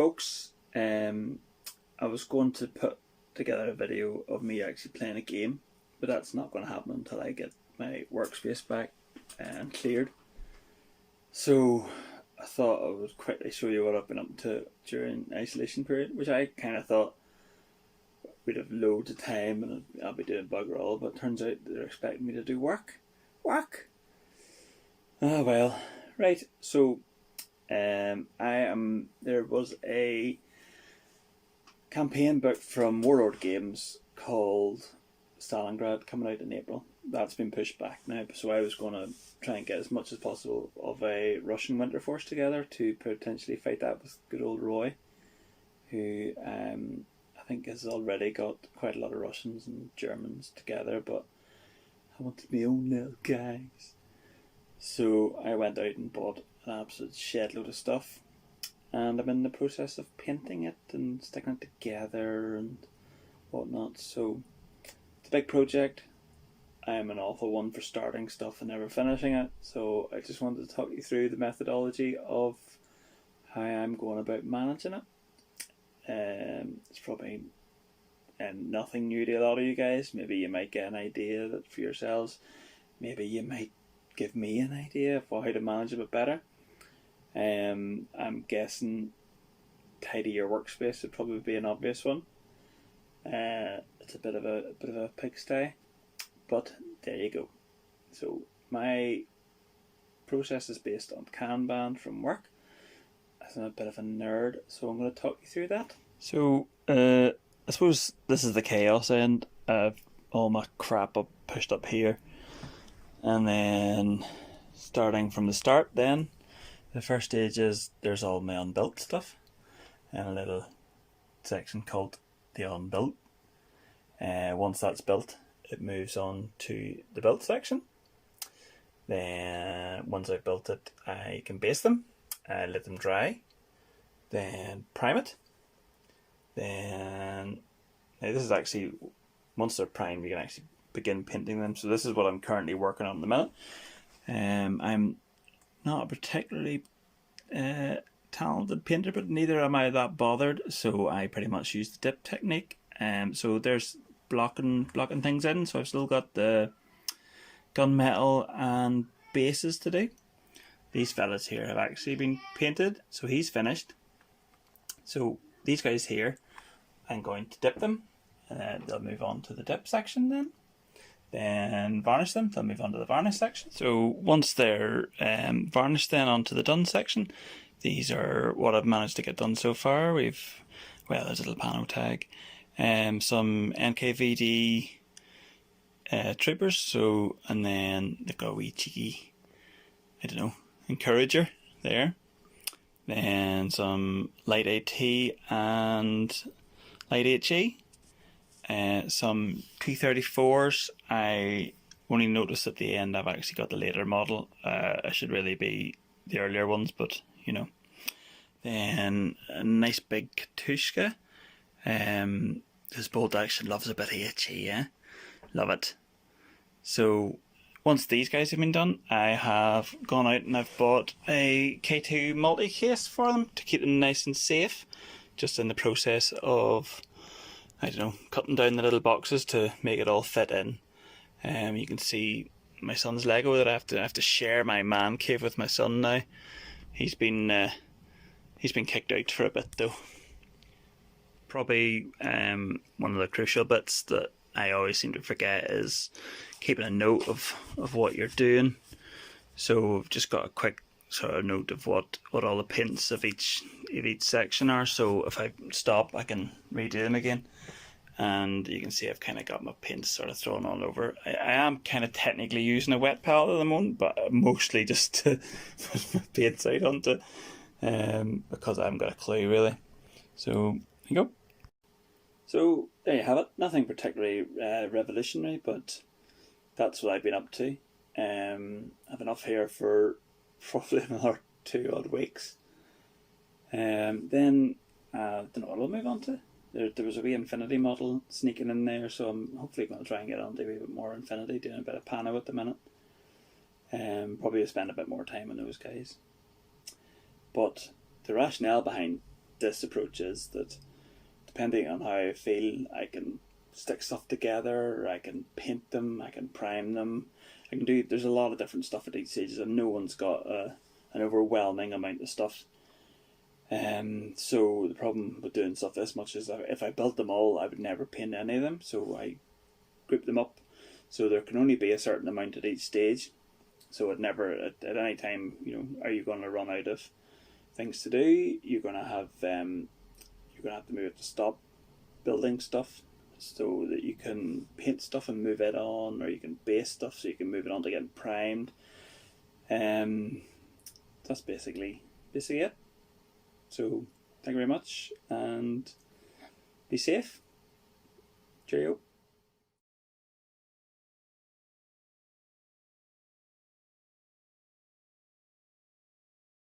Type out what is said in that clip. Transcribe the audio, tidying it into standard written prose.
folks. I was going to put together a video of me actually playing a game, but that's not going to happen until I get my workspace back and cleared. So I thought I would quickly show you what I've been up to during isolation period, which I kind of thought we'd have loads of time and I'll be doing bugger all, but it turns out they're expecting me to do work. Ah well, right. So there was a campaign book from Warlord Games called Stalingrad coming out in April. That's been pushed back now, so I was going to try and get as much as possible of a Russian winter force together to potentially fight that with good old Roy, who I think has already got quite a lot of Russians and Germans together, but I wanted my own little guys. So I went out and bought an absolute shed load of stuff, and I'm in the process of painting it and sticking it together and whatnot. So it's a big project. I am an awful one for starting stuff and never finishing it, so I just wanted to talk you through the methodology of how I'm going about managing it. It's probably nothing new to a lot of you guys. Maybe you might get an idea that for yourselves. Maybe you might give me an idea of how to manage a bit better. I'm guessing tidy your workspace would probably be an obvious one. It's a bit of a pigsty, but there you go. So my process is based on Kanban from work. I'm a bit of a nerd, so I'm going to talk you through that. So I suppose this is the chaos end. I've all my crap pushed up here, and then starting from the start, then the first stage is there's all my unbuilt stuff and a little section called the unbuilt. Once that's built, it moves on to the built section. Then once I've built it, I can base them, let them dry, then prime it. Then now this is actually, once they're primed, we can actually begin painting them. So this is what I'm currently working on at the minute. I'm not a particularly talented painter, but neither am I that bothered, so I pretty much use the dip technique. So there's blocking things in, so I've still got the gunmetal and bases to do. These fellas here have actually been painted, so he's finished. So these guys here, I'm going to dip them. They'll move on to the dip section then varnish them, they'll move on to the varnish section. So once they're varnished then onto the done section, these are what I've managed to get done so far. There's a little pano tag, some NKVD troopers, and then they've got a wee cheeky, encourager there. Then some light AT and light HE. Some P34s. I only noticed at the end I've actually got the later model. I should really be the earlier ones, but Then a nice big Katushka. This bolt action loves a bit of HE, yeah? Love it. So once these guys have been done, I have gone out and I've bought a K2 multi-case for them to keep them nice and safe, just in the process of cutting down the little boxes to make it all fit in. You can see my son's Lego that I have to share my man cave with my son now. He's been kicked out for a bit though. Probably one of the crucial bits that I always seem to forget is keeping a note of what you're doing. So I've just got a quick sort of note of what all the paints of each section are. So if I stop, I can redo them again. And you can see I've kind of got my paints sort of thrown all over. I am kind of technically using a wet palette at the moment, but mostly just to put my paints out onto, because I haven't got a clue really. So there you go. So there you have it. Nothing particularly revolutionary, but that's what I've been up to. I've enough here for probably another 2 odd weeks. Then I don't know what I'll move on to. There was a wee Infinity model sneaking in there, so I'm hopefully going to try and get on to a wee bit more Infinity, doing a bit of Pano at the minute. Probably spend a bit more time on those guys. But the rationale behind this approach is that depending on how I feel, I can stick stuff together, or I can paint them, I can prime them. I can do. There's a lot of different stuff at each stage, and no one's got an overwhelming amount of stuff. So the problem with doing stuff this much is that if I built them all, I would never paint any of them. So I group them up, so there can only be a certain amount at each stage. So it never at any time, are you going to run out of things to do? You're going to have to move it to stop building stuff, so that you can paint stuff and move it on, or you can base stuff so you can move it on to get primed. That's basically it. So thank you very much, and be safe. Cheerio.